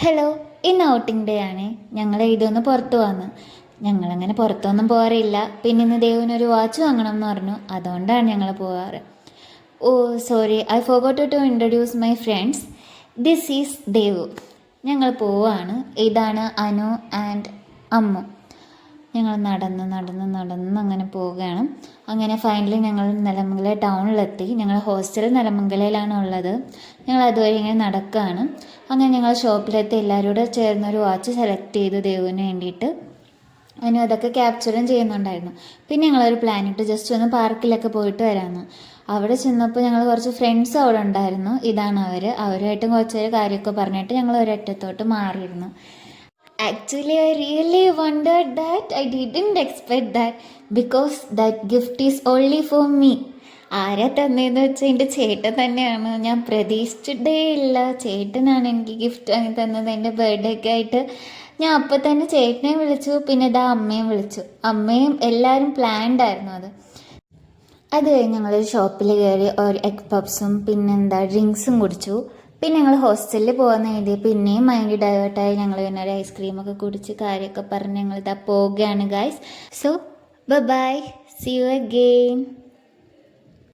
Hello, ഇന്ന് outing day ആണ്. ഞങ്ങൾ ഇതൊന്ന് പുറത്തു വന്ന്. ഞങ്ങളങ്ങനെ പുറത്തൊന്നും പോകാറില്ല. പിന്നെ ഇന്ന് ദേവിനൊരു വാച്ച് വാങ്ങണം എന്ന് പറഞ്ഞു. അതുകൊണ്ടാണ് ഞങ്ങൾ പോകാറ്. Oh sorry, I forgot to introduce my friends. This is Devu. ഞങ്ങൾ പോവാണ്. ഇതാണ് അനു ആൻഡ് അമ്മു. ഞങ്ങൾ നടന്ന് അങ്ങനെ പോവുകയാണ്. അങ്ങനെ ഫൈനലി ഞങ്ങൾ നിലമംഗല ടൗണിലെത്തി. ഞങ്ങൾ ഹോസ്റ്റൽ നിലമംഗലയിലാണ് ഉള്ളത്. ഞങ്ങൾ അതുവരെ ഇങ്ങനെ നടക്കുകയാണ്. അങ്ങനെ ഞങ്ങൾ ഷോപ്പിലെത്തി. എല്ലാവരും കൂടെ ചേർന്നൊരു വാച്ച് സെലക്ട് ചെയ്തു ദേവുവിന് വേണ്ടിയിട്ട്. അതിന് അതൊക്കെ ക്യാപ്ചറും ചെയ്യുന്നുണ്ടായിരുന്നു. പിന്നെ ഞങ്ങളൊരു പ്ലാൻ ഇട്ട് ജസ്റ്റ് ഒന്ന് പാർക്കിലൊക്കെ പോയിട്ട് വരാമെന്ന്. അവിടെ ചെന്നപ്പോൾ ഞങ്ങൾ കുറച്ച് ഫ്രണ്ട്സ് അവിടെ ഉണ്ടായിരുന്നു. ഇതാണ് അവരുമായിട്ടും കുറച്ച് നേരം കാര്യമൊക്കെ പറഞ്ഞിട്ട് ഞങ്ങൾ ഒരറ്റത്തോട്ട് മാറിയിരുന്നു. Actually, I really wondered that. I didn't expect that because that gift is only for me. ആരാ തന്നതെന്ന് വെച്ചാൽ എൻ്റെ ചേട്ടൻ തന്നെയാണ്. ഞാൻ പ്രതീക്ഷിച്ചിട്ടേ ഇല്ല. ചേട്ടനാണ് എനിക്ക് ഗിഫ്റ്റ് വാങ്ങി തന്നത് എൻ്റെ ബർത്ത്ഡേക്ക് ആയിട്ട്. ഞാൻ അപ്പോൾ തന്നെ ചേട്ടനെയും വിളിച്ചു, പിന്നെ ഇതാ അമ്മയും വിളിച്ചു. അമ്മയും എല്ലാവരും പ്ലാൻഡ് ആയിരുന്നു അത് കഴിഞ്ഞ് ഞങ്ങളൊരു ഷോപ്പിൽ കയറി ഒരു എഗ് പപ്സും പിന്നെന്താ ഡ്രിങ്ക്സും കുടിച്ചു. പിന്നെ ഞങ്ങൾ ഹോസ്റ്റലിൽ പോകുന്ന എഴുതി. പിന്നെയും മൈൻഡ് ഡൈവേർട്ടായി. ഞങ്ങൾ പിന്നെ ഒരു ഐസ്ക്രീമൊക്കെ കുടിച്ച് കാര്യമൊക്കെ പറഞ്ഞ് ഞങ്ങളിതാ പോവുകയാണ് guys. So bye, see you again.